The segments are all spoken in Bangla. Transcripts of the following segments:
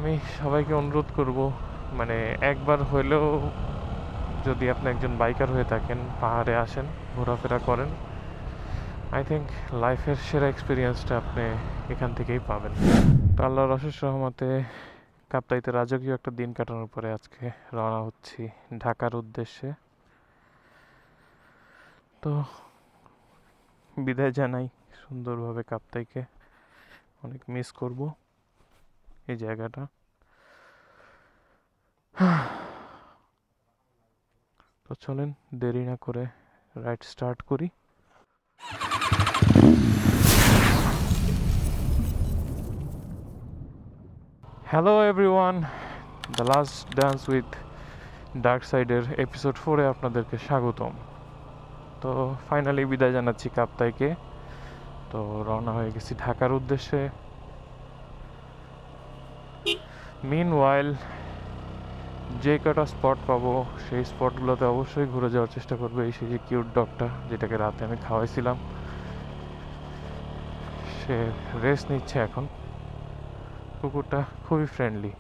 আমি সবাইকে অনুরোধ করব, মানে একবার হলেও যদি আপনি একজন বাইকার হয়ে থাকেন, পাহাড়ে আসেন, ঘোরাফেরা করেন। আই থিঙ্ক লাইফের সেরা এক্সপিরিয়েন্সটা আপনি এখান থেকেই পাবেন। তো আল্লাহর অশেষ রহমতে কাপ্তাইতে রাজকীয় একটা দিন কাটানোর পরে আজকে রওনা হচ্ছি ঢাকার উদ্দেশ্যে। তো বিদায় জানাই সুন্দরভাবে কাপ্তাইকে। অনেক মিস করব এই জায়গাটা। তো চলেন দেরি না করে রাইড স্টার্ট করি। Hello everyone, the last dance with dark সাইডের এপিসোড 4-এ আপনাদেরকে স্বাগতম। তো ফাইনালি বিদায় জানাচ্ছি কাপ্তাইকে। তো রওনা হয়ে গেছি ঢাকার উদ্দেশ্যে। মিনওয়াইল যে কটা স্পট পাবো সেই স্পটগুলোতে অবশ্যই ঘুরে যাওয়ার চেষ্টা করবো। এই সেই যে কিউট ডগটা যেটাকে রাতে আমি খাওয়াইছিলাম, সে রেস্ট নিচ্ছে এখন। কুকুরটা খুবই ফ্রেন্ডলি।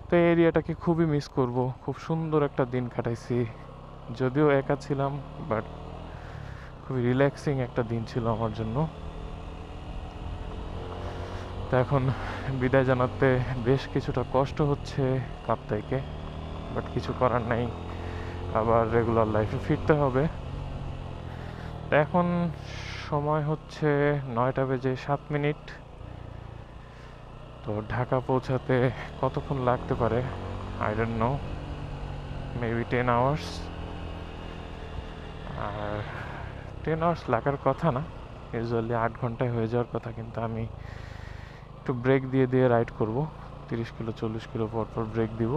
তো এই এরিয়াটাকে খুবই মিস করব। খুব সুন্দর একটা দিন কাটাইছি, যদিও একা ছিলাম, বাট খুবই রিল্যাক্সিং একটা দিন ছিল আমার জন্য। তো এখন বিদায় জানাতে বেশ কিছুটা কষ্ট হচ্ছে কাপ্তাইকে, বাট কিছু করার নাই, আবার রেগুলার লাইফে ফিরতে হবে। তো এখন সময় হচ্ছে 9:07। তো ঢাকা পৌঁছাতে কতক্ষণ লাগতে পারে I don't know, maybe 10 hours. আর 10 আওয়ার্স লাগার কথা না, ইউজুয়ালি 8 ঘন্টায় হয়ে যাওয়ার কথা, কিন্তু আমি একটু ব্রেক দিয়ে দিয়ে রাইড করব। 30 কিলো 40 কিলো পর পর ব্রেক দিব।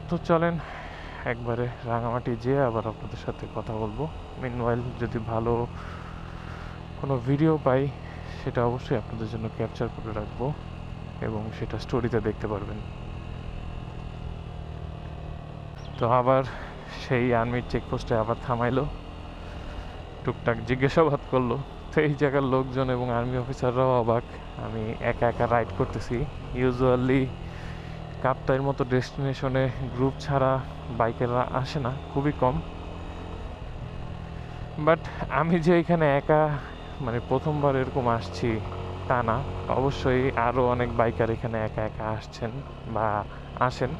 তো চলেন একবারে রাঙামাটি যেয়ে আবার আপনাদের সাথে কথা বলবো। মিনওয়াইল যদি ভালো কোনো ভিডিও পাই সেটা অবশ্যই আপনাদের জন্য ক্যাপচার করে রাখবো এবং সেটা স্টোরিতে দেখতে পারবেন। তো আবার সেই আর্মির চেকপোস্টে আবার থামাইলো, টুকটাক জিজ্ঞাসাবাদ করলো। তো এই জায়গার লোকজন এবং আর্মি অফিসাররাও অবাক, আমি একা একা রাইড করতেছি। ইউজুয়ালি কাপ্তাইয়ের মতো ডেস্টিনেশনে গ্রুপ ছাড়া বাইকেররা আসে না, খুবই কম। বাট আমি যে এখানে একা, মানে প্রথমবার এরকম আসছি তা না, অবশ্যই আরও অনেক বাইকার এখানে একা একা আসছেন বা আসেন।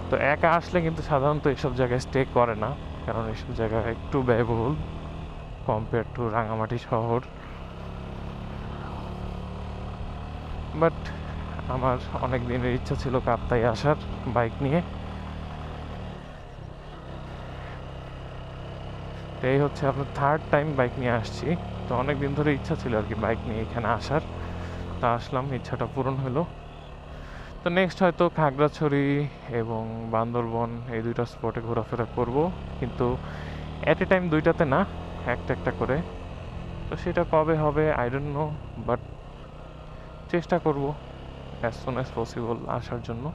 তো একা আসলে কিন্তু সাধারণত এসব জায়গায় স্টে করে না, কারণ এসব জায়গা একটু ব্যয়বহুল কম্পেয়ার টু রাঙামাটি শহর। বাট আমার অনেক দিনের ইচ্ছা ছিল কাপ্তাই আসার বাইক নিয়ে। তো এই হচ্ছে আপনার থার্ড টাইম বাইক নিয়ে আসছি। তো অনেক দিন ধরে ইচ্ছা ছিল আর কি বাইক নিয়ে এখানে আসার। তা আসলাম, ইচ্ছাটা পূরণ হলো। তো নেক্সট হয়তো খাগড়াছড়ি এবং বান্দরবন এই দুইটা স্পটে ঘোরাফেরা করব, কিন্তু অ্যাট এ টাইম দুইটাতে না, একটা একটা করে। তো সেটা কবে হবে আই ডোন্ট নো, বাট চেষ্টা করব অ্যাজ সুন অ্যাজ পসিবল আসার জন্য।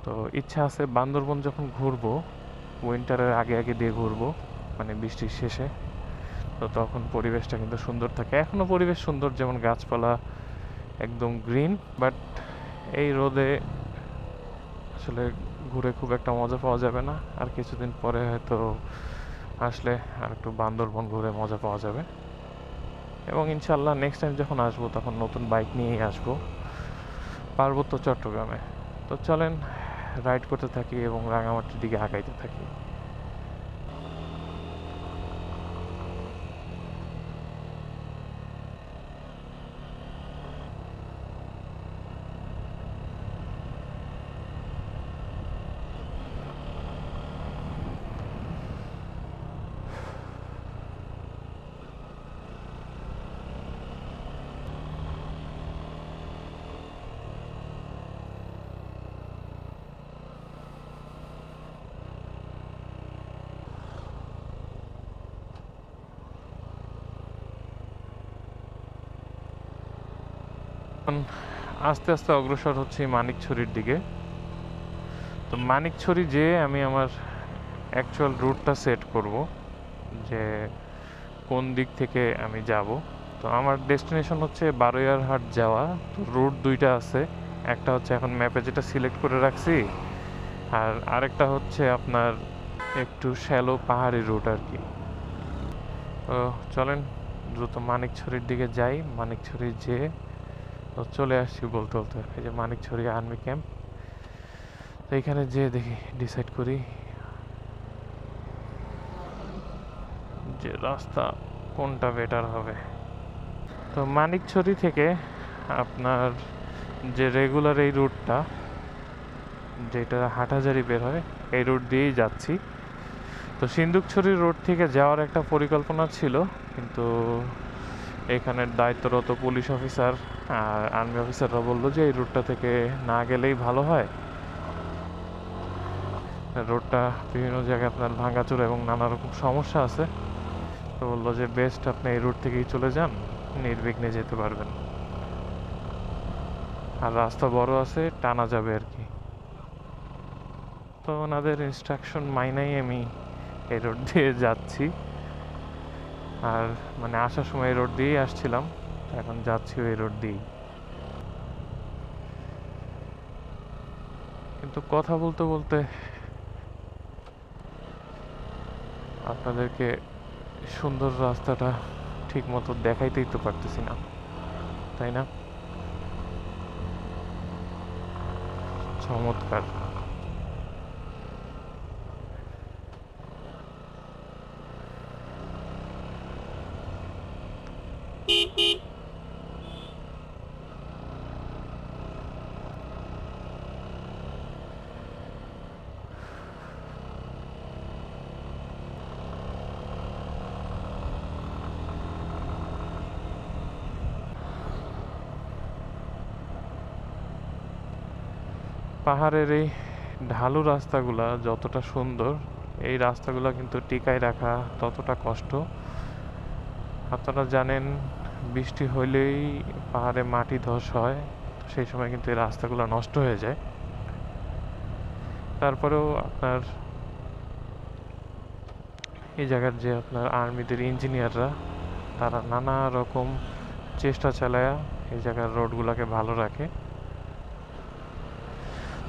তো ইচ্ছা আছে বান্দরবন যখন ঘুরবো উইন্টারের আগে আগে দিয়ে ঘুরবো, মানে বৃষ্টির শেষে। তো তখন পরিবেশটা কিন্তু সুন্দর থাকে, এখনও পরিবেশ সুন্দর, যেমন গাছপালা একদম গ্রিন। বাট এই রোদে আসলে ঘুরে খুব একটা মজা পাওয়া যাবে না। আর কিছুদিন পরে হয়তো আসলে আর একটু বান্দরবন ঘুরে মজা পাওয়া যাবে। এবং ইনশাল্লাহ নেক্সট টাইম যখন আসবো তখন নতুন বাইক নিয়েই আসবো, পার্বত্য চট্টগ্রামে। তো চলেন রাইড করতে থাকি এবং রাঙামাটির দিকে আগাইতে থাকি। আস্তে আস্তে অগ্রসর হচ্ছে মানিকছড়ির দিকে। তো মানিকছড়ি যেয়ে আমি আমার অ্যাকচুয়াল রুটটা সেট করব, যে কোন দিক থেকে আমি যাব। তো আমার ডেস্টিনেশন হচ্ছে বারোয়ারহাট যাওয়া। তো রুট দুইটা আছে, একটা হচ্ছে এখন ম্যাপে যেটা সিলেক্ট করে রাখছি, আর আরেকটা হচ্ছে আপনার একটু শ্যালো পাহাড়ি রুট আর কি। তো চলেন দ্রুত মানিকছড়ির দিকে যাই। মানিকছড়ি যেয়ে তো চলে আসছি বলতে বলতে, এই যে মানিকছড়ি আর্মি ক্যাম্প। তো এখানে যেয়ে দেখি ডিসাইড করি যে রাস্তা কোনটা বেটার হবে। তো মানিকছড়ি থেকে আপনার যে রেগুলার এই রুটটা, যেটা হাটহাজারি বের হয়, এই রুট দিয়েই যাচ্ছি। তো সিন্দুকছড়ি রোড থেকে যাওয়ার একটা পরিকল্পনা ছিল, কিন্তু এখানের দায়িত্বরত পুলিশ অফিসার আর আর্মি অফিসাররা বললো যে এই রুটটা থেকে না গেলেই ভালো হয়। রোডটা বিভিন্ন জায়গায় আপনার ভাঙাচোরা এবং নানা রকম সমস্যা আছে। তো বললো যে বেস্ট আপনি এই রুট থেকেই চলে যান, নির্বিঘ্নে যেতে পারবেন, আর রাস্তা বড় আছে, টানা যাবে আর কি। তো ওনাদের ইনস্ট্রাকশন মাইনাই আমি এই রোড দিয়ে যাচ্ছি। আর মানে আসার সময় এই রোড দিয়েই আসছিলাম, এখন যাচ্ছি ওই রোড দিয়েই। কিন্তু কথা বলতে বলতে আপনাদেরকে সুন্দর রাস্তাটা ঠিক মতো দেখাইতেই তো পারতেছি না, তাই না? চমৎকার। পাহাড়ের এই ঢালু রাস্তাগুলা যতটা সুন্দর, এই রাস্তাগুলা কিন্তু টিকায় রাখা ততটা কষ্ট। আপনারা জানেন বৃষ্টি হইলেই পাহাড়ে মাটি ধস হয়, সেই সময় কিন্তু এই রাস্তাগুলো নষ্ট হয়ে যায়। তারপরেও আপনার এই জায়গার যে আপনার আর্মিদের ইঞ্জিনিয়াররা, তারা নানা রকম চেষ্টা চালায়া এই জায়গার রোডগুলোকে ভালো রাখে।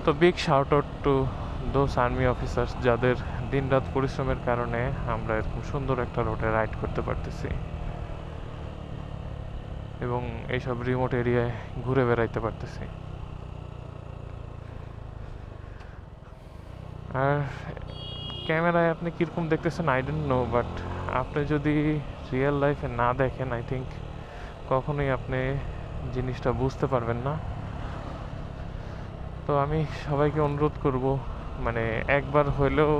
তো big shout out to those army officers, যাদের দিনরাত পরিশ্রমের কারণে আমরা এরকম সুন্দর একটা রোডে রাইড করতে পারতেছি এবং এইসব রিমোট এরিয়ায় ঘুরে বেড়াইতে পারতেছি। আর ক্যামেরায় আপনি কীরকম দেখতেছেন আই ডোন্ট নো, বাট আপনি যদি রিয়েল লাইফে না দেখেন, আই থিঙ্ক কখনোই আপনি জিনিসটা বুঝতে পারবেন না। তো আমি সবাইকে অনুরোধ করব, মানে একবার হলেও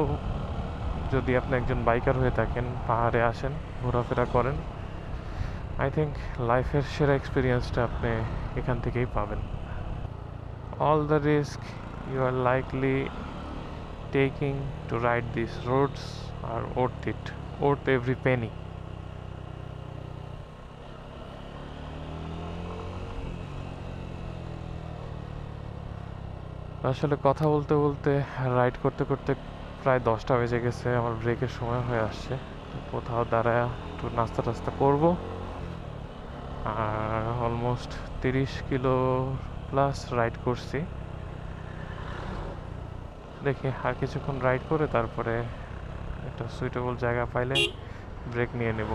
যদি আপনি একজন বাইকার হয়ে থাকেন, পাহাড়ে আসেন, ঘোরাফেরা করেন, আই থিঙ্ক লাইফের সেরা এক্সপিরিয়েন্সটা আপনি এখান থেকেই পাবেন। All the risk you are likely taking to ride these roads are worth it, worth every penny. আসলে কথা বলতে বলতে রাইড করতে করতে প্রায় 10টা বেজে গেছে, আমার ব্রেকের সময় হয়ে আসছে। কোথাও দাঁড়ায় একটু নাস্তা টাস্তা করবো। আর অলমোস্ট 30 কিলো প্লাস রাইড করছি। দেখি আর কিছুক্ষণ রাইড করে তারপরে একটা সুইটেবল জায়গা পাইলে ব্রেক নিয়ে নেব।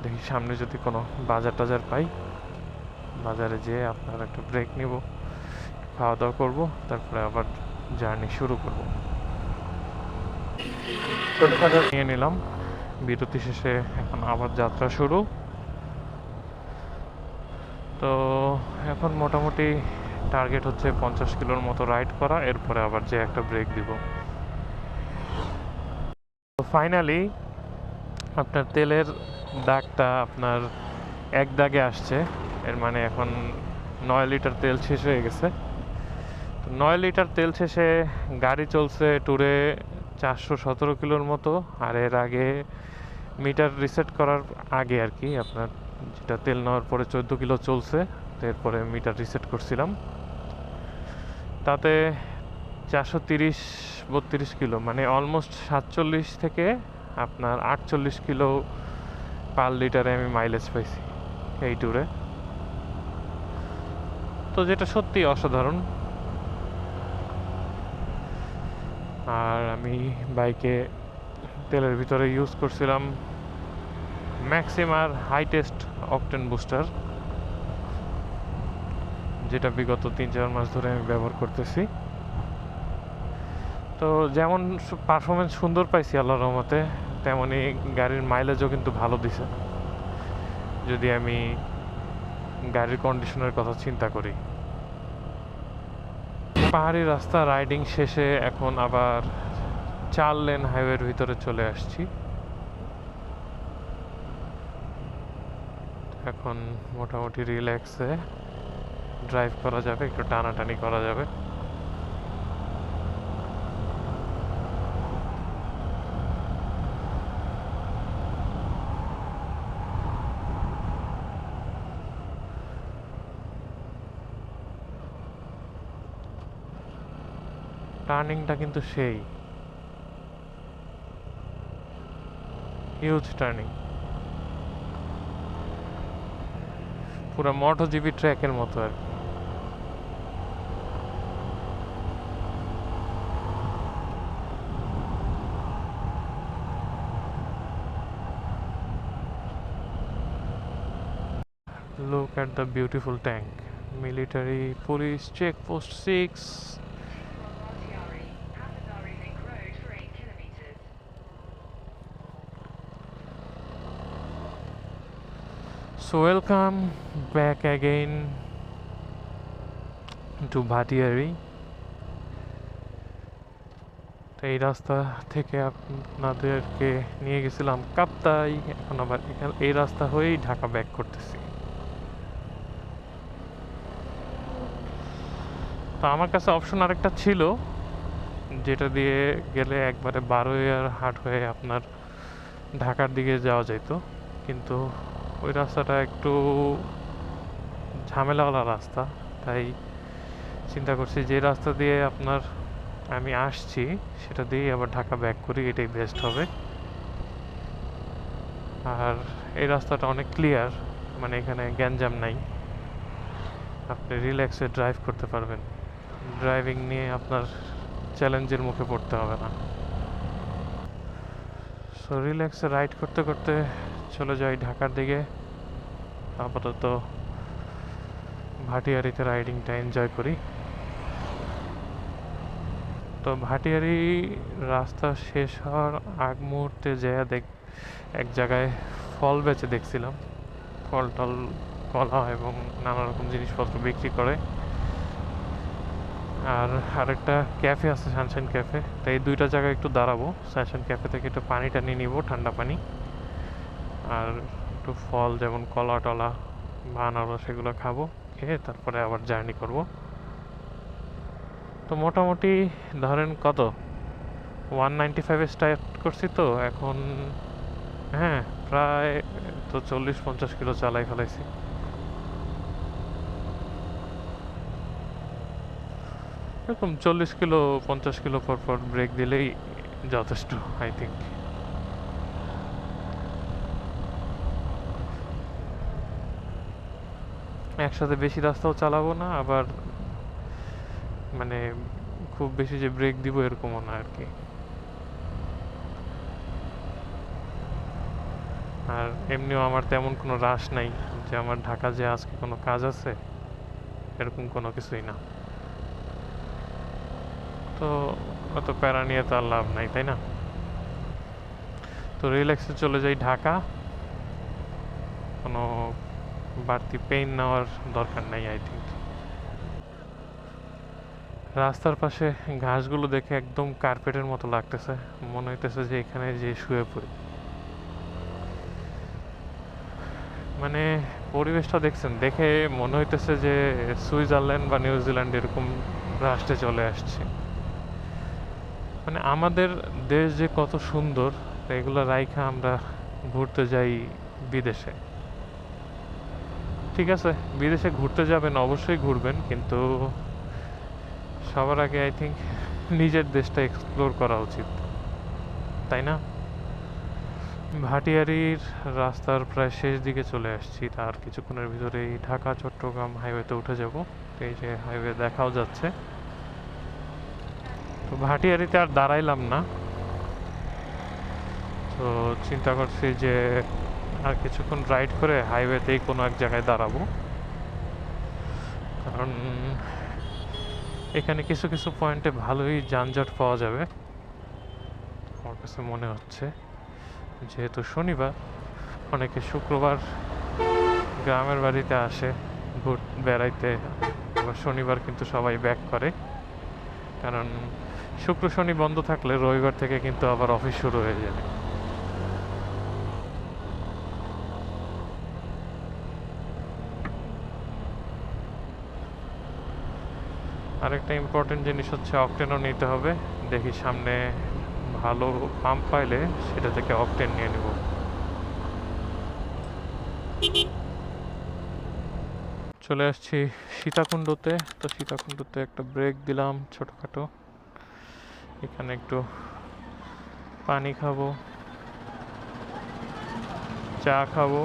দেখি সামনে যদি কোনো বাজার টাজার পাই, বাজারে যেয়ে আপনার একটা ব্রেক নিব, খাওয়া দাওয়া করবো, তারপরে আবার জার্নি শুরু করব। নিয়ে নিলাম, বিরতি শেষে এখন আবার যাত্রা শুরু। তো এখন মোটামুটি টার্গেট হচ্ছে 50 কিলোর মতো রাইড করা, এরপরে আবার যে একটা ব্রেক দিব। তো ফাইনালি আপনার তেলের দাগটা আপনার এক দাগে আসছে, এর মানে এখন 9 লিটার তেল শেষ হয়ে গেছে। তো 9 লিটার তেল শেষে গাড়ি চলছে ট্যুরে 417 কিলোর মতো। আর এর আগে মিটার রিসেট করার আগে আর কি, আপনার যেটা তেল নেওয়ার পরে 14 কিলো চলছে, তো এরপরে মিটার রিসেট করছিলাম। তাতে 430-32 কিলো, মানে অলমোস্ট 47 থেকে আপনার 48 কিলো পার লিটারে আমি মাইলেজ পাইছি এই ট্যুরে। তো যেটা সত্যি অসাধারণ। আর আমি বাইকে তেলের ভিতরে ইউজ করছিলাম ম্যাক্সিমার হাইটেস্ট অকটেন বুস্টার, যেটা বিগত 3-4 মাস ধরে আমি ব্যবহার করতেছি। তো যেমন পারফরমেন্স সুন্দর পাইছি আল্লাহর রহমতে, তেমনই গাড়ির মাইলেজও কিন্তু ভালো দিছে যদি আমি গাড়ির কন্ডিশনের কথা চিন্তা করি। পাহাড়ি রাস্তা রাইডিং শেষে এখন আবার 4 লেন হাইওয়ের ভিতরে চলে আসছি। এখন মোটামুটি রিল্যাক্সে ড্রাইভ করা যাবে, একটু টানাটানি করা যাবে। টার্নিংটা কিন্তু সেই হিউজ টার্নিং, পুরো MotoGP ট্র্যাকের মতো আর কি। Look at the beautiful tank. Military Police Checkpost 6. So welcome back again to Bhattiari. তো এই রাস্তা থেকে আপনাদেরকে নিয়ে গেছিলাম কাপ্তাই, এখন আবার এই রাস্তা হয়েই ঢাকা ব্যাক করতেছি। তো আমার কাছে অপশন আরেকটা ছিল, যেটা দিয়ে গেলে একবারে 12 হাট হয়ে আপনার ঢাকার দিকে যাওয়া যেত, কিন্তু ওই রাস্তাটা একটু ঝামেলাওয়ালা রাস্তা। তাই চিন্তা করছি যে রাস্তা দিয়ে আপনার আমি আসছি সেটা দিয়েই আবার ঢাকা ব্যাক করি, এটাই বেস্ট হবে। আর এই রাস্তাটা অনেক ক্লিয়ার, মানে এখানে গ্যাঞ্জাম নাই, আপনি রিল্যাক্সে ড্রাইভ করতে পারবেন। ড্রাইভিং নিয়ে আপনার চ্যালেঞ্জের মুখে পড়তে হবে না। সো রিল্যাক্সে রাইড করতে করতে চলে যাই ঢাকার দিকে। আপাতত ভাটিয়ারিতে রাইডিংটা এনজয় করি। তো ভাটিয়ারি রাস্তা শেষ হওয়ার আগ মুহূর্তে এক জায়গায় ফল বেচে দেখছিলাম, ফল টল, কলা এবং নানা রকম জিনিসপত্র বিক্রি করে। আর আরেকটা ক্যাফে আছে, সানশাইন ক্যাফে। তাই এই দুইটা জায়গায় একটু দাঁড়াবো। সানশাইন ক্যাফে থেকে একটু পানিটা নিয়ে নিব, ঠান্ডা পানি, আর একটু ফল যেমন কলা টলা বা আনারস সেগুলো খাবো, খেয়ে তারপরে আবার জার্নি করব। তো মোটামুটি ধরেন কত 195 স্টার্ট করছি, তো এখন হ্যাঁ প্রায় তো 40-50 কিলো চালাই ফেলাইছি। এরকম 40 কিলো 50 কিলো পর পর ব্রেক দিলেই যথেষ্ট, আই থিঙ্ক। একসাথে বেশি রাস্তাও চালাবো না, আবার মানে খুব বেশি যে ব্রেক দিব এরকমও না আর কি। আর এমনিও আমার তেমন কোনো রাশ নাই যে আমার ঢাকা যে আজকে কোনো কাজ আছে, এরকম কোনো কিছুই না। তো অত প্যারা নিয়ে তো আর লাভ নাই, তাই না? তো রিল্যাক্সে চলে যাই ঢাকা, কোনো বাড়তি পেইন নেওয়ার দরকার নাই আই থিঙ্ক। রাস্তার পাশে ঘাসগুলো দেখে একদম কার্পেটের মতো লাগতেছে, মনে হইতেছে যে এখানে যে শুয়ে পড়ি। মানে পরিবেশটা দেখছেন, দেখে মনে হইতেছে যে সুইজারল্যান্ড বা নিউজিল্যান্ড এরকম রাষ্ট্রে চলে আসছে। মানে আমাদের দেশ যে কত সুন্দর, এগুলো রাইখা আমরা ঘুরতে যাই বিদেশে। ঠিক আছে, বিদেশে ঘুরতে যাবেন, অবশ্যই ঘুরবেন, কিন্তু সবার আগে আই থিঙ্ক নিজের দেশটা এক্সপ্লোর করা উচিত, তাই না? ভাটিয়ারির রাস্তার প্রায় শেষ দিকে চলে আসছি, তার কিছুক্ষণের ভিতরেই ঢাকা চট্টগ্রাম হাইওয়েতে উঠে যাব। এই যে হাইওয়ে দেখাও যাচ্ছে। তো ভাটিয়ারিতে আর দাঁড়াইলাম না, তো চিন্তা করছি যে আর কিছুক্ষণ রাইড করে হাইওয়েতেই কোনো এক জায়গায় দাঁড়াবো, কারণ এখানে কিছু কিছু পয়েন্টে ভালোই যানজট পাওয়া যাবে আমার কাছে মনে হচ্ছে। যেহেতু শনিবার, অনেকে শুক্রবার গ্রামের বাড়িতে আসে বেড়াইতে, আবার শনিবার কিন্তু সবাই ব্যাক করে, কারণ শুক্র শনি বন্ধ থাকলে রবিবার থেকে কিন্তু আবার অফিস শুরু হয়ে যাবে। আরেকটা ইম্পর্টেন্ট জিনিস হচ্ছে অকটেনও নিতে হবে। দেখি সামনে ভালো পাম্প পাইলে সেটা থেকে অকটেন নিয়ে নিব। চলে আসছি সীতাকুণ্ডতে। তো সীতাকুণ্ডতে একটা ব্রেক দিলাম ছোটোখাটো, এখানে একটু পানি খাবো, চা খাবো,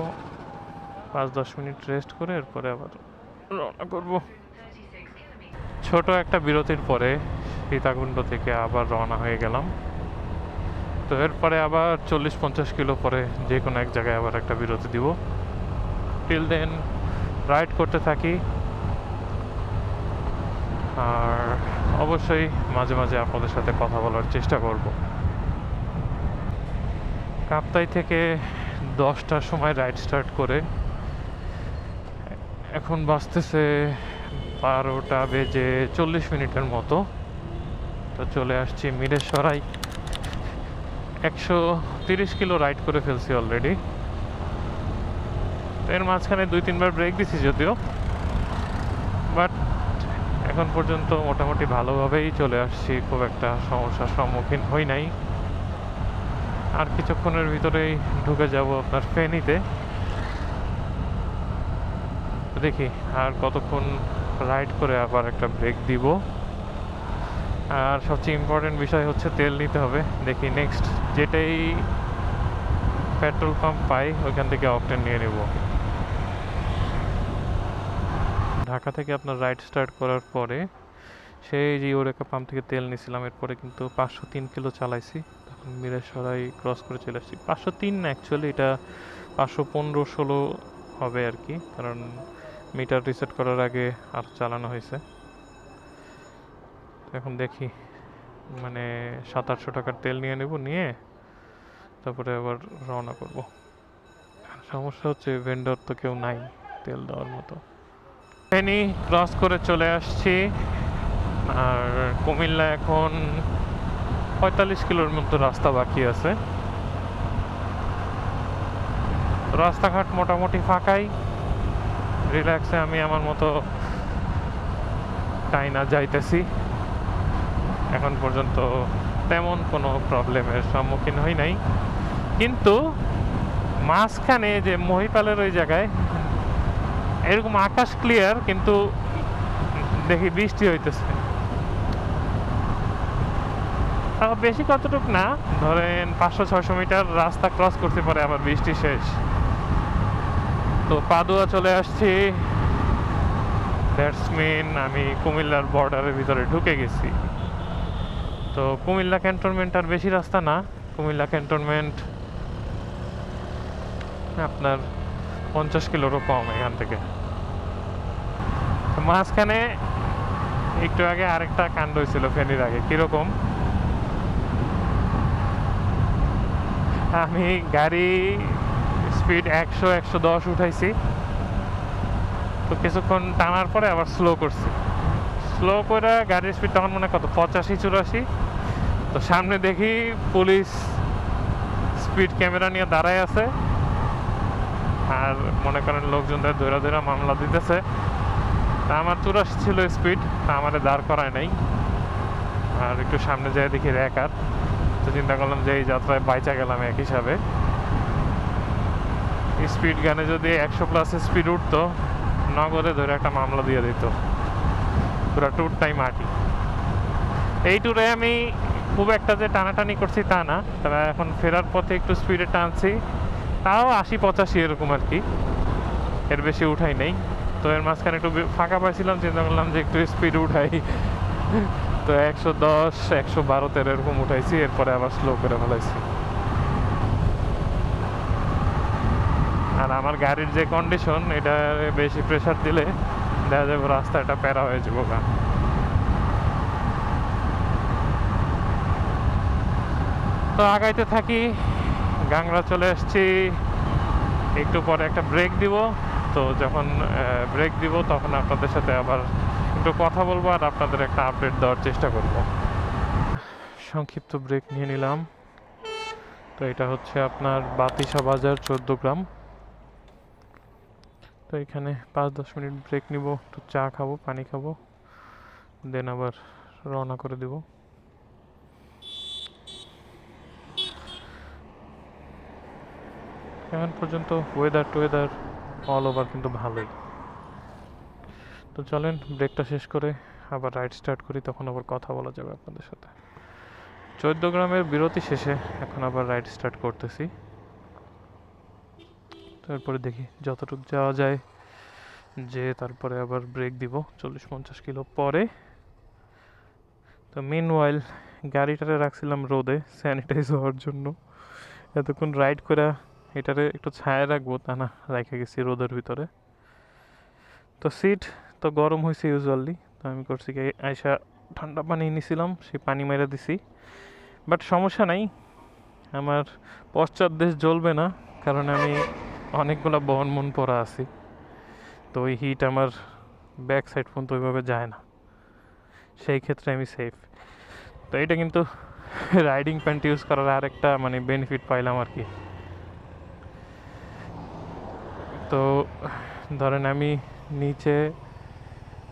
5-10 মিনিট রেস্ট করে এরপরে আবার রওনা করব। ছোট একটা বিরতির পরে সীতাকুণ্ড থেকে আবার রওনা হয়ে গেলাম। তো এরপরে আবার 40-50 কিলো পরে যে কোনো এক জায়গায় আবার একটা বিরতি দিব। টিল দেন রাইড করতে থাকি, আর অবশ্যই মাঝে মাঝে আপনাদের সাথে কথা বলার চেষ্টা করব। কাপ্তাই থেকে 10টার সময় রাইড স্টার্ট করে এখন বাজতেছে 12টা বেজে 40 মিনিটের মতো। তো চলে আসছি মিরেশ্বরাই। 130 কিলো রাইড করে ফেলছি অলরেডি। এর মাঝখানে 2-3বার ব্রেক দিছি যদিও, বাট এখন পর্যন্ত মোটামুটি ভালোভাবেই চলে আসছি, খুব একটা সমস্যার সম্মুখীন হই নাই। আর কিছুক্ষণের ভিতরেই ঢুকে যাব আপনার ফেনীতে। দেখি আর কতক্ষণ রাইড করে আবার একটা ব্রেক দিব। আর সবচেয়ে ইম্পর্টেন্ট বিষয় হচ্ছে তেল নিতে হবে। দেখি নেক্সট যেটাই পেট্রোল পাম্প পাই ওইখান থেকে অকটেন নিয়ে নেব। ঢাকা থেকে আপনার রাইড স্টার্ট করার পরে সেই যে ওরেকা পাম্প থেকে তেল নিয়েছিলাম, এরপরে কিন্তু 503 কিলো চালাইছি। তখন মিরেশ্বরাই ক্রস করে চলে আসছি। 503 না, অ্যাকচুয়ালি এটা 515-16 হবে আর কি, কারণ মিটার রিসেট করার আগে আর চালানো হয়েছে। এখন দেখি মানে 700-800 টাকার তেল নিয়ে নেব, নিয়ে তারপরে আবার রওনা করব। সমস্যা হচ্ছে ভেন্ডর তো কেউ নাই তেল দেওয়ার মতো। ফেনী ক্রস করে চলে আসছি, আর কুমিল্লা এখন 45 কিলোর মতো রাস্তা বাকি আছে। রাস্তাঘাট মোটামুটি ফাঁকাই, রিল্যাক্সে আমি আমার মতো টাইনা যাইতেছি। এখন পর্যন্ত তেমন কোনো প্রবলেমের সম্মুখীন হই নাই, কিন্তু মাঝখানে যে মহিপালের ওই জায়গায় এরকম আকাশ ক্লিয়ার, কিন্তু দেখি বৃষ্টি হইতেছে। বেশি কতটুক না, ধরেন 500-600 মিটার রাস্তা ক্রস করতে পারে আবার বৃষ্টি শেষ। তো পাদুয়া চলে আসছি, দ্যাটস মিন আমি কুমিল্লার বর্ডারের ভিতরে ঢুকে গেছি। তো কুমিল্লা ক্যান্টনমেন্ট আর বেশি রাস্তা না, কুমিল্লা ক্যান্টনমেন্ট আপনার 50 কিলোরও কম এখান থেকে। মাঝখানে একটু আগে আরেকটা কাণ্ড হয়েছিল ফেনীর আগে। কিরকম, আমি গাড়ি স্পিড 100-110 উঠাইছি, তো কিছুক্ষণ টানার পরে আবার স্লো করছি। স্লো করে গাড়ির স্পিড তখন মনে কত 85-84। তো সামনে দেখি পুলিশ স্পিড ক্যামেরা নিয়ে দাঁড়ায় আছে, আর মনে করেন লোকজনদের ধরে ধরে মামলা দিতেছে। তা আমার 84 ছিল স্পিড, তা আমাদের দাঁড় করায় নাই। আর একটু সামনে যেয়ে দেখি র্যাকার, তো চিন্তা করলাম যে এই যাত্রায় বাইচা গেলাম এক হিসাবে। স্পিড গানে যদি 100+ স্পিড উঠতো, নগদে ধরে একটা মামলা দিয়ে দিত, পুরো ট্যুরটাই মাটি। এই ট্যুরে আমি খুব একটা যে টানাটানি করছি তা না, তবে এখন ফেরার পথে একটু স্পিডে টানছি, তাও 80-85 এরকম আর কি, এর বেশি উঠাই নেই। তো এর মাঝখানে একটু ফাঁকা পাইছিলাম, চিন্তা করলাম যে একটু স্পিড উঠাই, তো 110, 112 এরকম উঠাইছি, এরপরে আবার স্লো করে ফেলাইছি। আর আমার গাড়ির যে কন্ডিশন, এটা বেশি প্রেসার দিলে দেখা যাবে রাস্তাটা প্যারা হয়ে যাবো গা। তো আগাইতে থাকি, গাংরা চলে আসছি। একটু পরে একটা ব্রেক দিব, তো যখন ব্রেক দিব তখন আপনাদের সাথে আবার একটু কথা বলবো আর আপনাদের একটা আপডেট দেওয়ার চেষ্টা করব। সংক্ষিপ্ত ব্রেক নিয়ে নিলাম। তো এটা হচ্ছে আপনার বাতিসা বাজার 14 গ্রাম। তো এখানে 5-10 মিনিট ব্রেক নিব, একটু চা খাবো, পানি খাবো, দেন আবার রওনা করে দেব। এখন পর্যন্ত ওয়েদার অল ওভার কিন্তু ভালোই। তো চলেন ব্রেকটা শেষ করে আবার রাইড স্টার্ট করি, তখন আবার কথা বলা যাবে আপনাদের সাথে। 14 গ্রামের বিরতি শেষে এখন আবার রাইড স্টার্ট করতেছি। তারপরে দেখি যতটুকু যাওয়া যায়, যে তারপরে আবার ব্রেক দিব 40-50 কিলো পরে। তো মিনওয়াইল গাড়িটারে রাখছিলাম রোদে স্যানিটাইজ হওয়ার জন্য, এতক্ষণ রাইড করে এটারে একটু ছায়া রাখবো তা না, রেখে গেছি রোদের ভিতরে। তো সিট তো গরম হয়েছে ইউজুয়ালি, তো আমি করছি কি আইসা ঠান্ডা পানি নিছিলাম, সেই পানি মেরে দিছি। বাট সমস্যা নাই, আমার পশ্চাৎ দেশ জ্বলবে না, কারণ আমি অনেকগুলো বহন পরা আছি, তো ওই হিট আমার ব্যাক সাইড পর্যন্ত ওইভাবে যায় না, সেই ক্ষেত্রে আমি সেফ। তো এটা কিন্তু রাইডিং প্যান্ট ইউজ করার আরেকটা মানে বেনিফিট পাইলাম আর কি। তো ধরেন আমি নিচে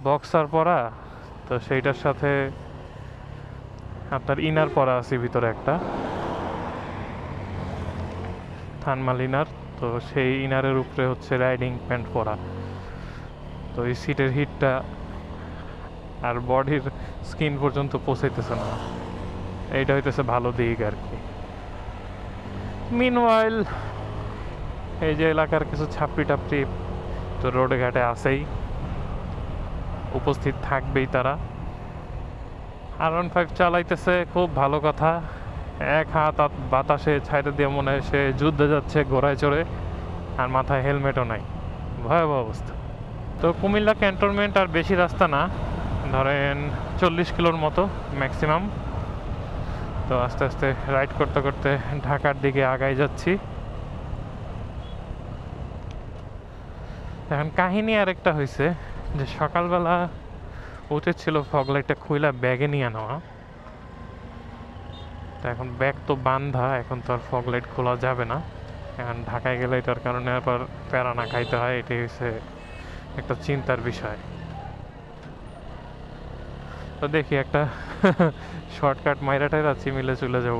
বক্সার পরা, তো সেইটার সাথে আপনার ইনার পরা আছে ভিতরে একটা থার্মাল ইনার, তো সেই ইনারের উপরে হচ্ছে রাইডিং প্যান্ট পরা। তো এই সিটের হিটটা আর বডির স্কিন পর্যন্ত পৌঁছাইতেছে না, এইটা হইতেছে ভালো দিক আর কি। মিনওয়াইল এই যে এলাকার কিছু ছাপড়ি টাপড়ি তো রোডে ঘাটে আসেই, উপস্থিত থাকবেই তারা। R15 চালাইতেছে, খুব ভালো কথা, এক হাত বাতাসে ছাইড়ে দিয়ে মনে হয় সে যুদ্ধে যাচ্ছে ঘোড়ায় চড়ে, আর মাথায় হেলমেটও নাই, ভয়াবহ অবস্থা। তো কুমিল্লা ক্যান্টনমেন্ট আর বেশি রাস্তা না, ধরেন 40 কিলোর মতো ম্যাক্সিমাম। তো আস্তে আস্তে রাইড করতে করতে ঢাকার দিকে আগাই যাচ্ছি। এখন কাহিনী আরেকটা হয়েছে যে সকালবেলা উচিত ছিল ফগ লাইটটা খুইলা ব্যাগে নিয়ে নেওয়া, তো এখন ব্যাগ তো বান্ধা, এখন তো আর ফগ লাইট খোলা যাবে না। এখন ঢাকায় গেলে এটার কারণে আবার প্যারা না খাইতে হয়, এটাই হচ্ছে একটা চিন্তার বিষয়। তো দেখি একটা শর্টকাট মাইরা টাইরা চিমিলে চলে যাব,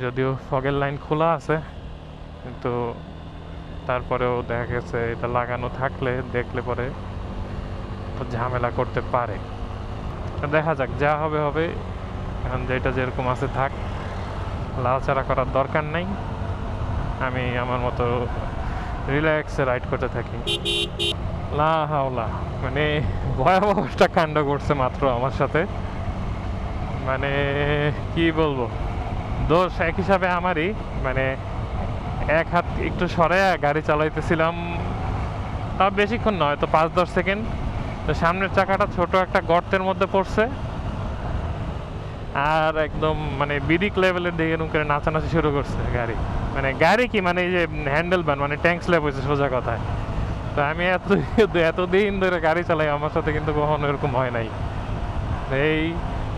যদিও ফগের লাইন খোলা আছে, কিন্তু তারপরেও দেখা গেছে এটা লাগানো থাকলে দেখলে পরে তো ঝামেলা করতে পারে। দেখা যাক, যা হবে হবে, এখন যেটা যেরকম আছে থাক, লাড়াচাড়া করার দরকার নাই, আমি আমার মতো রিল্যাক্সে রাইড করতে থাকি। লা হাওলা, মানে ভয়াবহ একটা কাণ্ড করছে মাত্র আমার সাথে, মানে কি বলবো, দোষ এক হিসাবে আমারই, মানে এক হাত একটু সরে গাড়ি চালাইতেছিলাম, তা বেশিক্ষণ নয়, তো 5-10 সেকেন্ড, তো সামনের চাকাটা ছোট একটা গর্তের মধ্যে পড়ছে, আর একদম মানে বিদিক লেভেলের দিকে এরকম করে নাচানাচি শুরু করছে গাড়ি, মানে গাড়ি কি মানে এই যে হ্যান্ডেল বান মানে ট্যাঙ্ক স্ল্যাপ হয়েছে সোজা কথায়। তো আমি এতদিন ধরে গাড়ি চালাই, আমার সাথে কিন্তু কখনো এরকম হয় নাই। এই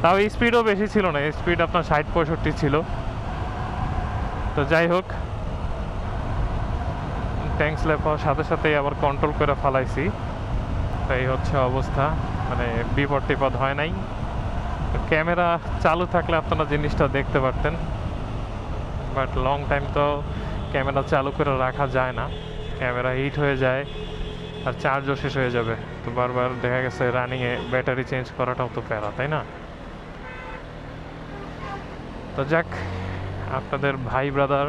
তাও স্পিডও বেশি ছিল না, স্পিড আপনার 60-65 ছিল। তো যাই হোক, ট্যাঙ্ক স্ল্যাপ হওয়ার সাথে সাথেই আবার কন্ট্রোল করে ফালাইছি। তো এই হচ্ছে অবস্থা, মানে বিপদ টিপদ হয় নাই। ক্যামেরা চালু থাকলে আপনারা জিনিসটা দেখতে পারতেন, বাট লং টাইম তো ক্যামেরা চালু করে রাখা যায় না, ক্যামেরা হিট হয়ে যায় আর চার্জও শেষ হয়ে যাবে, তো বারবার দেখা গেছে রানিংয়ে ব্যাটারি চেঞ্জ করাটাও তো প্যারা, তাই না? তো যাক, আপনাদের ভাই ব্রাদার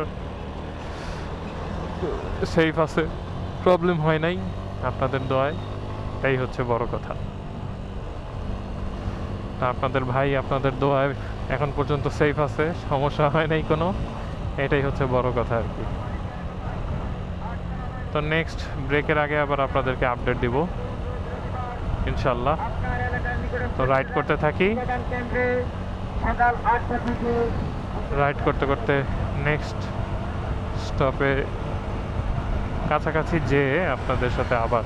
সেফ আছে, প্রবলেম হয় নাই আপনাদের দোয়ায়, এটাই হচ্ছে বড় কথা। তা আপনাদের ভাই আপনাদের দোয়ায় এখন পর্যন্ত সেফ আছে, সমস্যা হয় নাই কোনো, এটাই হচ্ছে বড় কথা আর কি। তো নেক্সট ব্রেকের আগে আবার আপনাদেরকে আপডেট দিব ইনশাল্লাহ। তো রাইড করতে থাকি, রাইড করতে করতে নেক্সট স্টপে কাছাকাছি যেয়ে আপনাদের সাথে আবার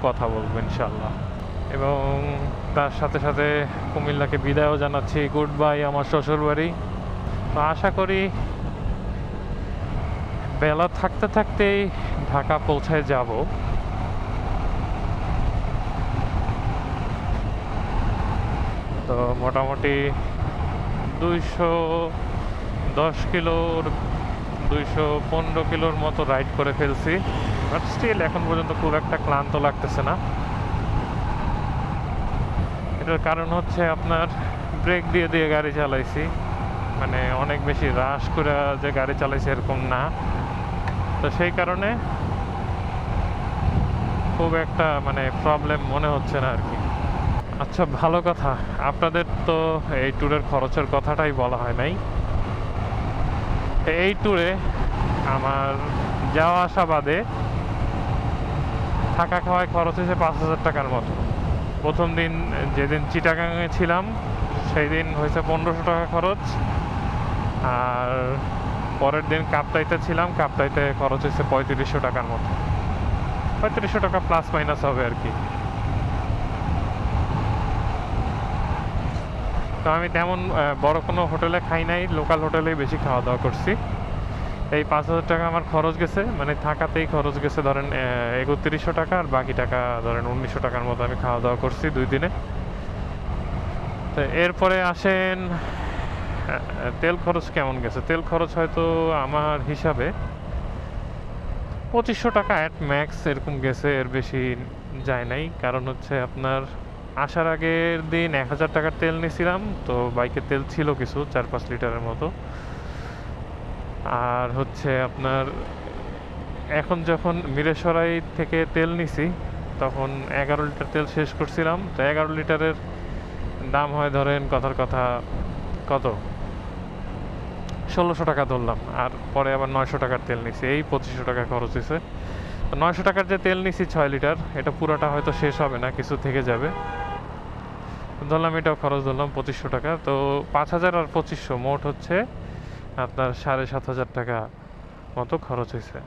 কথা বলবো ইনশাল্লাহ। এবং তার সাথে সাথে কুমিল্লাকে বিদায়ও জানাচ্ছি, গুড বাই আমার শ্বশুর বাড়ি। তো আশা করি বেলা থাকতে থাকতেই ঢাকা পৌঁছায় যাব। তো মোটামুটি 210 কিলোর 215 কিলোর মতো রাইড করে ফেলছি, বাট স্টিল এখন পর্যন্ত খুব একটা ক্লান্ত লাগতেছে না। এটার কারণ হচ্ছে আপনার ব্রেক দিয়ে দিয়ে গাড়ি চালাইছি, মানে অনেক বেশি রাশ করে যে গাড়ি চালাইছি এরকম না। তো সেই কারণে খুব একটা মানে প্রবলেম মনে হচ্ছে না আর কি। আচ্ছা, ভালো কথা, আপনাদের তো এই ট্যুরের খরচের কথাটাই বলা হয় নাই। এই ট্যুরে আমার যাওয়া আসা বাদে থাকা খাওয়ায় খরচ হয়েছে 5,000 টাকার মতো। প্রথম দিন যেদিন চিটাগাংয়ে ছিলাম সেই দিন হয়েছে 1500 টাকা খরচ, আর পরের দিন কাপ্তাইতে ছিলাম, কাপ্তাইতে খরচ হয়েছে 3500 টাকার মতো। 3500 টাকা প্লাস মাইনাস হবে আর কি। তো আমি তেমন বড় কোনো হোটেলে খাই নাই, লোকাল হোটেলেই বেশি খাওয়া দাওয়া করছি। এই 5,000 টাকা আমার খরচ গেছে, মানে থাকাতেই খরচ গেছে ধরেন 3100 টাকা, আর বাকি টাকা ধরেন 1900 টাকার মতো আমি খাওয়া দাওয়া করছি 2 দিনে। তো এরপরে আসেন তেল খরচ কেমন গেছে। তেল খরচ হয়তো আমার হিসাবে 2500 টাকা অ্যাট ম্যাক্স এরকম গেছে, এর বেশি যায় নাই। কারণ হচ্ছে আপনার আসার আগের দিন 1000 টাকার তেল নিয়েছিলাম, তো বাইকে তেল ছিল কিছু 4-5 লিটারের মতো। আর হচ্ছে আপনার এখন যখন মিরেশরাই থেকে তেল নিছি তখন 11 লিটার তেল শেষ করছিলাম। তো 11 লিটারের দাম হয় ধরেন কথার কথা কত 1600 টাকা ধরলাম, আর পরে আবার 900 টাকার তেল নিছি, এই 2500 টাকা খরচ হয়েছে। তো 900 টাকার যে তেল নিছি 6 লিটার, এটা পুরোটা হয়তো শেষ হবে না, কিছু থেকে যাবে। ধরলাম এটাও খরচ, ধরলাম 2500 টাকা। তো 5000 আর 2500 মোট হচ্ছে আপনার 7500 টাকা মতো খরচ হয়েছে।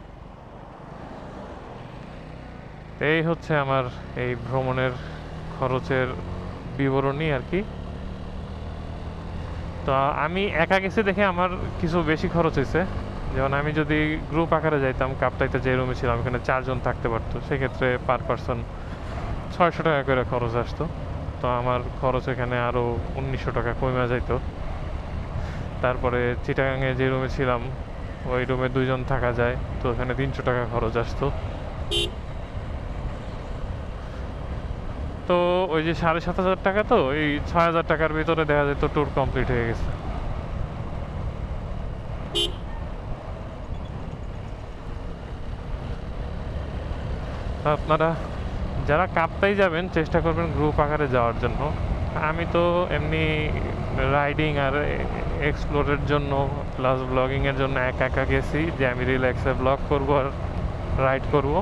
এই হচ্ছে আমার এই ভ্রমণের খরচের বিবরণী আর কি। তো আমি একা গেছি দেখে আমার কিছু বেশি খরচ হয়েছে। যেমন আমি যদি গ্রুপ আকারে যাইতাম, কাপ্তাইতে যে রুমে ছিলাম এখানে 4 জন থাকতে পারতো, সেক্ষেত্রে পার পারসন 600 টাকা করে খরচ আসতো। তো আমার খরচ এখানে আরও 1900 টাকা কমে যাইতো। তারপরে চিটাগাংয়ে যে রুমে ছিলাম ওই রুমে 2 জন থাকা যায়, তো এখানে 300 টাকা খরচ আসতো। তো ওই যে 7500 টাকা, তো এই 6000 টাকার ভিতরে দেখা যেত ট্যুর কমপ্লিট হয়ে গেছে। আপনারা যারা কাপ্তাই যাবেন চেষ্টা করবেন গ্রুপ আকারে যাওয়ার জন্য। আমি তো এমনি রাইডিং আর এক্সপ্লোরের জন্য প্লাস ব্লগিংয়ের জন্য একা একা গেছি, যে আমি রিল্যাক্সে ব্লগ করবো আর রাইড করব।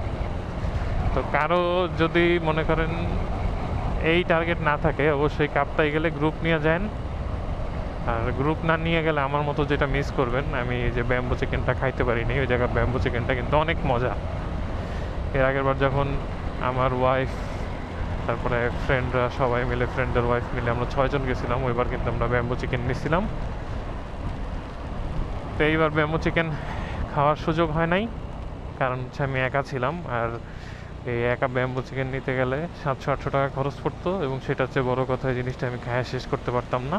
তো কারো যদি মনে করেন এই টার্গেট না থাকে, অবশ্যই কাপ্তাই গেলে গ্রুপ নিয়ে যান। আর গ্রুপ না নিয়ে গেলে আমার মতো যেটা মিস করবেন, আমি এই যে ব্যাম্বো চিকেনটা খাইতে পারিনি, ওই জায়গার ব্যাম্বো চিকেনটা কিন্তু অনেক মজা। এর আগের বার যখন আমার ওয়াইফ তারপরে ফ্রেন্ডরা সবাই মিলে, ফ্রেন্ডের ওয়াইফ মিলে আমরা 6 জন গেছিলাম, ওইবার কিন্তু আমরা ব্যাম্বো চিকেন নিয়েছিলাম। তো এইবার ব্যাম্বো চিকেন খাওয়ার সুযোগ হয় নাই, কারণ হচ্ছে আমি একা ছিলাম। আর এই একা ব্যাম্বো চিকেন নিতে গেলে 700-800 টাকা খরচ পড়তো, এবং সেটা হচ্ছে বড় কথা, এই জিনিসটা আমি খাওয়া শেষ করতে পারতাম না।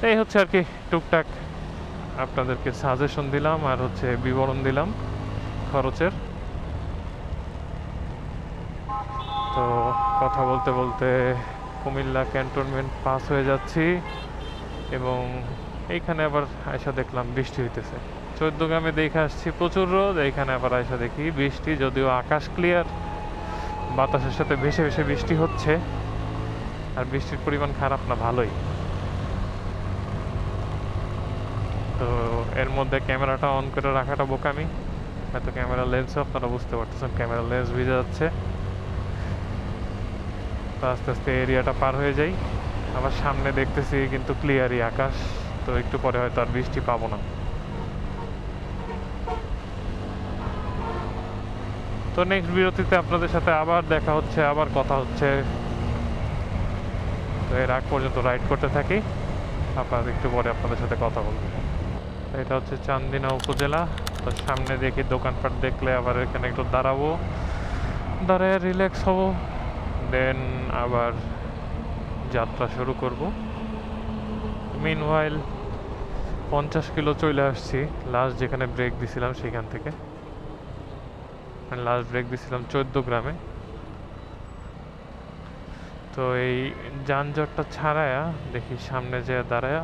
এই হচ্ছে আর কি টুকটাক আপনাদেরকে সাজেশন দিলাম আর হচ্ছে বিবরণ দিলাম খরচের। তো কথা বলতে বলতে কুমিল্লা ক্যান্টনমেন্ট পাস হয়ে যাচ্ছি এবং এইখানে আবার আয়সা দেখলাম বৃষ্টি হইতেছে। 14 গ্রামে দেখে আসছি প্রচুর রোদ, এইখানে আবার আয়সা দেখি বৃষ্টি, যদিও আকাশ ক্লিয়ার, বাতাসের সাথে ভেসে ভেসে বৃষ্টি হচ্ছে। আর বৃষ্টির পরিমাণ খারাপ না, ভালোই। তো এর মধ্যে ক্যামেরাটা অন করে রাখাটা বোকামি, হয়তো ক্যামেরা লেন্সও আপনারা বুঝতে পারতেছেন ক্যামেরা লেন্স ভিজে যাচ্ছে। তো আস্তে আস্তে এরিয়াটা পার হয়ে যাই। আবার সামনে দেখতেছি কিন্তু ক্লিয়ারই আকাশ, তো একটু পরে হয়তো আর বৃষ্টি পাবো না। তো নেক্সট বিরতিতে আপনাদের সাথে আবার দেখা হচ্ছে, আবার কথা হচ্ছে। তো এর আগ পর্যন্ত রাইড করতে থাকি, আবার একটু পরে আপনাদের সাথে কথা বলবো। এটা হচ্ছে চান্দিনা উপজেলা। তো সামনে দেখি দোকানপাট দেখলে আবার এখানে একটু দাঁড়াবো, দাঁড়ায় রিল্যাক্স হব, দেন আবার যাত্রা শুরু করব। মিনওয়াইল 50 কিলো চলে আসছি লাস্ট যেখানে ব্রেক দিছিলাম সেখান থেকে। লাস্ট ব্রেক দিছিলাম 14 গ্রামে। তো এই যানজটটা ছাড়ায়া দেখি সামনে যে দাঁড়ায়া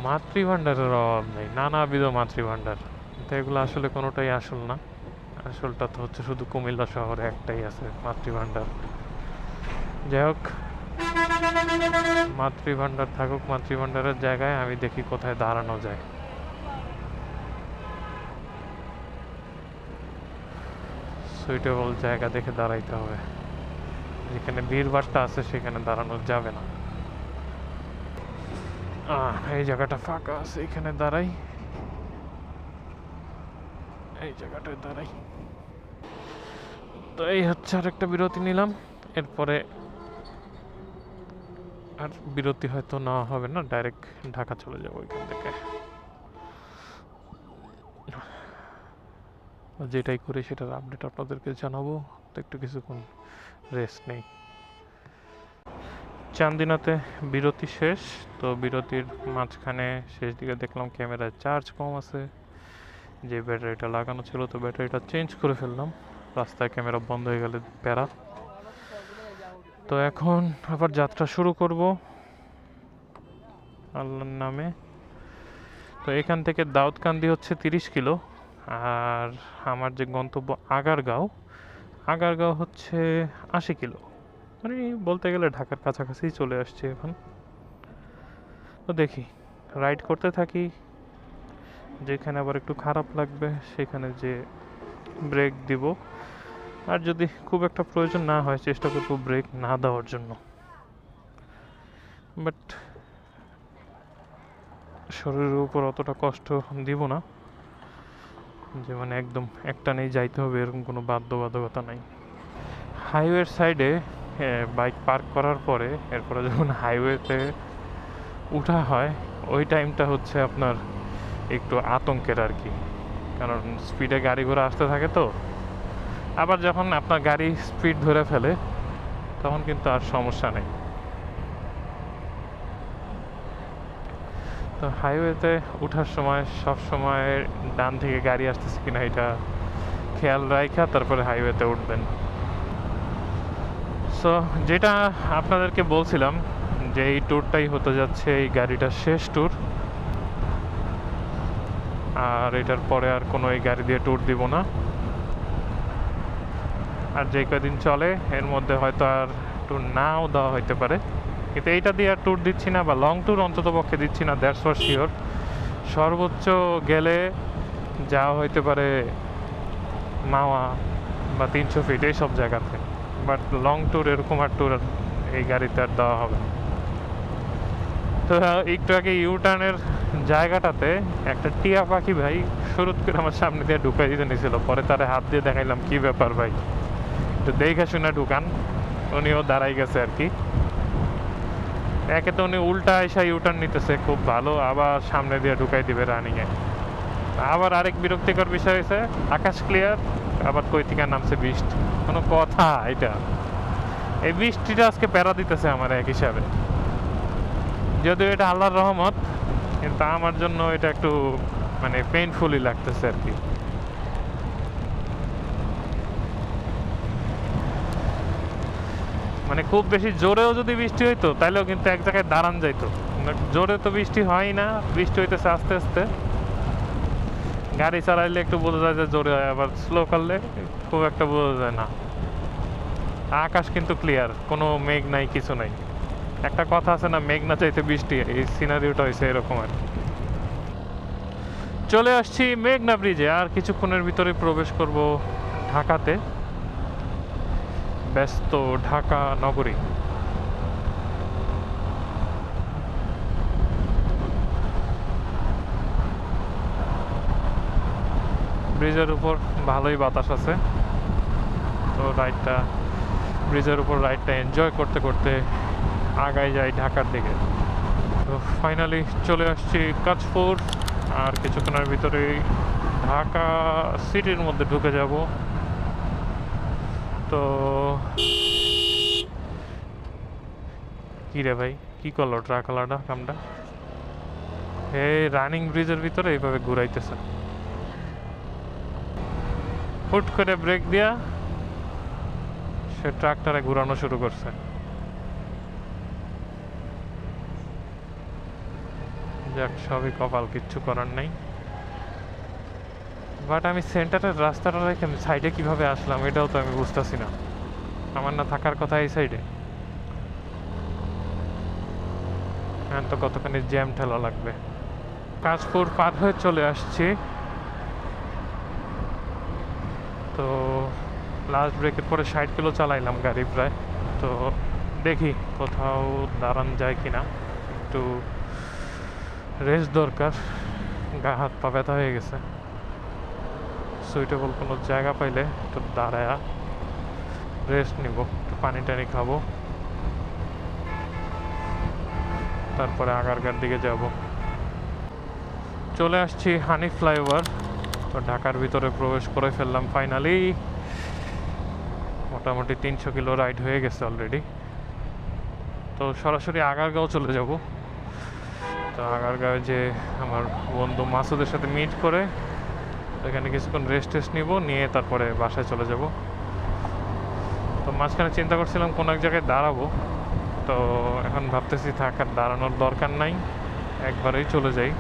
মাতৃভাণ্ডারের অভাব নেই, নানাবিধ মাতৃভাণ্ডার। তো এগুলো আসলে কোনোটাই আসল না, আসলটা তো হচ্ছে শুধু কুমিল্লা শহরে একটাই আছে মাতৃভাণ্ডার। যাই হোক, মাতৃভাণ্ডার থাকুক, মাতৃভাণ্ডারের জায়গায় আমি দেখি কোথায় দাঁড়ানো যায়। সুইটেবল জায়গা দেখে দাঁড়াইতে হবে, যেখানে ভিড়ভাড়টা আছে সেখানে দাঁড়ানো যাবে না। এই জায়গাটা ফাঁকা আছে, এখানে দাঁড়াই, এই জায়গাটায় দাঁড়াই। তো এই হচ্ছে আর একটা বিরতি নিলাম, এরপরে আর বিরতি হয়তো না হবে না, ডাইরেক্ট ঢাকা চলে যাবো এখান থেকে। যেটাই করি সেটার আপডেট আপনাদেরকে জানাবো। তো একটু কিছুক্ষণ রেস্ট নেই। চান্দিনাতে বিরতি শেষ। তো বিরতির মাঝখানে শেষ দিকে দেখলাম ক্যামেরায় চার্জ কম আছে, যে ব্যাটারিটা লাগানো ছিল তো ব্যাটারিটা চেঞ্জ করে ফেললাম। রাস্তায় ক্যামেরা বন্ধ হয়ে গেলে প্যারা। তো এখন আবার যাত্রা শুরু করব আল্লাহর নামে। তো এখান থেকে দাউদকান্দি হচ্ছে 30 কিলো, আর আমার যে গন্তব্য আগারগাঁও হচ্ছে 80 কিলো। মানে বলতে গেলে ঢাকার কাছাকাছি চলে আসছে এখন। তো দেখি, রাইড করতে থাকি, যেখানে আবার একটু খারাপ লাগবে সেখানে যে ব্রেক দিব, আর যদি খুব একটা প্রয়োজন না হয় চেষ্টা করবো ব্রেক না দেওয়ার জন্য। বাট শরীরের উপর অতটা কষ্ট দিব না যে মানে একদম একটানেই যাইতে হবে, এরকম কোনো বাধ্যবাধকতা নাই। হাইওয়ের সাইডে বাইক পার্ক করার পরে এরপরে যখন হাইওয়েতে উঠা হয় ওই টাইমটা হচ্ছে আপনার একটু আতঙ্কের আর কি, কারণ স্পিডে গাড়ি ঘোড়া আসতে থাকে। তো আবার যখন আপনার গাড়ি স্পিড ধরে ফেলে তখন কিন্তু আর সমস্যা নেই। তো হাইওয়েতে ওঠার সময় সব সময় ডান থেকে গাড়ি আসতেছে কিনা এটা খেয়াল রাখা তারপরে হাইওয়েতে উঠবেন। সো যেটা আপনাদেরকে বলছিলাম যে এই ট্যুরটাই হতে যাচ্ছে এই গাড়িটার শেষ ট্যুর, আর এটার পরে আর কোনো এই গাড়ি দিয়ে ট্যুর দিব না। আর যে কদিন চলে এর মধ্যে হয়তো আর ট্যুর নাও দেওয়া হইতে পারে, কিন্তু এইটা দিয়ে আর ট্যুর দিচ্ছি না, বা লং ট্যুর অন্তত পক্ষে দিচ্ছি না, দ্যাটস ফর শিওর। সর্বোচ্চ গেলে যাওয়া হইতে পারে মাওয়া বা 300 ফিট এইসব জায়গাতে, বাট লং ট্যুর এরকম আর ট্যুর এই গাড়িতে আর দেওয়া হবে না। তো একটু আগে ইউটার্নের জায়গাটাতে একটা টিয়া পাখি ভাই শুরু করে আমার সামনে দিয়ে ঢুকাই দিতে নিয়েছিল, পরে তারে হাত দিয়ে দেখাইলাম কি ব্যাপার ভাই, তো দেখে শুনে ঢুকান। উনিও দাঁড়াই গেছে আর কি। একে তো উনি উল্টা এসে ইউটার্ন নিতেছে খুব ভালো, আবার সামনে দিয়ে ঢুকাই দিবে রানিংয়ে। আবার আরেক বিরক্তিকর বিষয় হয়েছে, আকাশ ক্লিয়ার, আবার কই থেকে নামছে বৃষ্টি, কোনো কথা এটা? এই বৃষ্টিটা আজকে প্যারা দিতেছে আমার এক হিসাবে, যদিও এটা আল্লাহর রহমত, কিন্তু আমার জন্য এটা একটু মানে পেইনফুলই লাগতেছে আর কি। মানে খুব বেশি জোরেও যদি বৃষ্টি হইতো তাহলেও কিন্তু এক জায়গায় দাঁড়ান যাইতো। জোরে তো বৃষ্টি হয় না, বৃষ্টি হইতেছে আস্তে আস্তে। গাড়ি চালাইলে একটু বোঝা যায় যে জোরে হয়, আবার স্লো করলে খুব একটা বোঝা যায় না। আকাশ কিন্তু ক্লিয়ার, কোনো মেঘ নাই, কিছু নাই। একটা কথা আছে না, মেঘ না চাইতে বৃষ্টি, এই সিনারিওটা হয়েছে এরকম আর কি। চলে আসছি মেঘনা ব্রিজে, আর কিছুক্ষণের ভিতরে প্রবেশ করব ঢাকাতে, ব্যস্ত ঢাকা নগরী। ব্রিজের উপর ভালোই বাতাস আছে, তো ব্রিজের উপর রাইডটা এনজয় করতে করতে আগায় যাই ঢাকার দিকে। তো ফাইনালি চলে আসছি কাঁচপুর, আর কিছুক্ষণের ভিতরেই ঢাকা সিটির মধ্যে ঢুকে যাব। তো কি রে ভাই, কি করলো ট্রাকওয়ালাটা কামটা? এই রানিং ব্রিজের ভিতরে এইভাবে ঘুরাইতেছে, হুট করে ব্রেক দিয়া সে ট্রাকটারে ঘুরানো শুরু করছে। যাক, সবই কপাল, কিচ্ছু করার নাই। বাট আমি সেন্টারের রাস্তাটা রেখে আমি সাইডে কিভাবে আসলাম এটাও তো আমি বুঝতেছি না। আমার না থাকার কথা এই সাইডে, এখন তো কতখানি জ্যাম ঠেলা লাগবে। কাঁচপুর পার হয়ে চলে আসছি। তো লাস্ট ব্রেকের পরে 60 কিলো চালাইলাম গাড়ি প্রায়। তো দেখি কোথাও দাঁড়ান যায় কিনা, একটু রেস্ট দরকার, গা হাত পা ব্যথা হয়ে গেছে। সুইটেবল কোনো জায়গা পাইলে একটু দাঁড়ায়া রেস্ট নিব, একটু পানি টানি খাবো, তারপরে আগারগার দিকে যাব। চলে আসছি হানি ফ্লাইওভার। তো ঢাকার ভিতরে প্রবেশ করে ফেললাম ফাইনালি। মোটামুটি 300 কিলো রাইড হয়ে গেছে অলরেডি। তো সরাসরি আগারগাঁও চলে যাব। তো আগারগাঁও যে আমার বন্ধু মাসুদের সাথে মিট করে এখানে কিছুক্ষণ রেস্ট নিব, নিয়ে তারপরে বাসায় চলে যাব। তো মাঝখানে চিন্তা করছিলাম কোনো এক জায়গায় দাঁড়াবো, তো এখন ভাবতেছি থাক, আর দাঁড়ানোর দরকার নাই, একবারেই চলে যাই।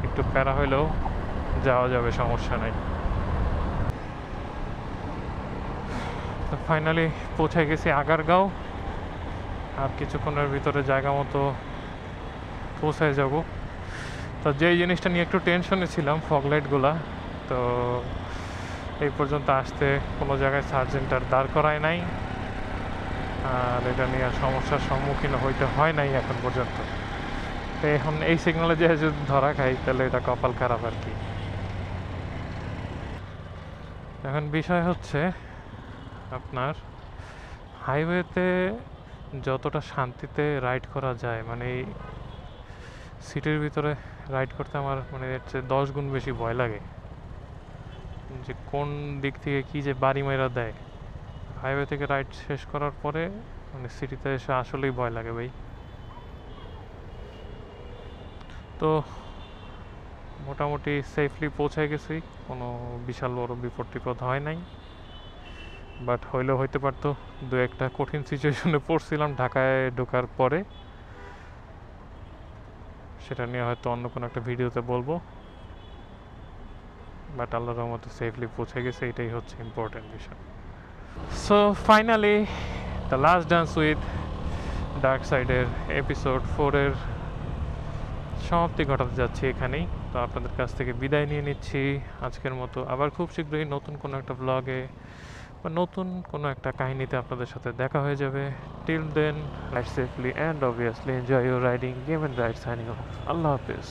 একটু প্যারা হইলেও যাওয়া যাবে, সমস্যা নাই। তো ফাইনালি পৌঁছে গেছি আগারগাঁও, আর কিছুক্ষণের ভিতরে জায়গা মতো পৌঁছায় যাব। তো যেই জিনিসটা নিয়ে একটু টেনশনে ছিলাম, ফগলাইটগুলা, তো এই পর্যন্ত আসতে কোনো জায়গায় সার্জেন্টার দাঁড় করায় নাই, আর এটা নিয়ে সমস্যার সম্মুখীন হইতে হয় নাই এখন পর্যন্ত। তো এখন এই সিগনালে যে যদি ধরা খাই তাহলে এটা কপাল খারাপ আর কি। এখন বিষয় হচ্ছে আপনার হাইওয়েতে যতটা শান্তিতে রাইড করা যায়, মানে এই সিটির ভিতরে রাইড করতে আমার মানে এর চেয়ে 10 গুণ বেশি ভয় লাগে, যে কোন দিক থেকে কি যে বাড়ি মেরা দেয়। হাইওয়ে থেকে রাইড শেষ করার পরে মানে সিটিতে এসে আসলেই ভয় লাগে ভাই। তো মোটামুটি সেফলি পৌঁছে গেছি, কোনো বিশাল বড় বিপদ টিপদ হয় নাই, বাট হইলেও হইতে পারতো। দু একটা কঠিন সিচুয়েশনে পড়ছিলাম ঢাকায় ঢোকার পরে, সেটা নিয়ে হয়তো অন্য কোনো একটা ভিডিওতে বলবো। বাট আল্লাহর রহমতে সেফলি পৌঁছে গেছে, এটাই হচ্ছে ইম্পর্টেন্ট বিষয়। So finally the last dance with dark সাইডের এপিসোড 4 এর সমাপ্তি ঘটাতে যাচ্ছি এখানেই। তো আপনাদের কাছ থেকে বিদায় নিয়ে নিচ্ছি আজকের মতো। আবার খুব শীঘ্রই নতুন কোনো একটা ব্লগে বা নতুন কোনো একটা কাহিনীতে আপনাদের সাথে দেখা হয়ে যাবে। Till then, ride safely and obviously enjoy your riding, game and ride, signing off. আল্লাহ হাফিজ।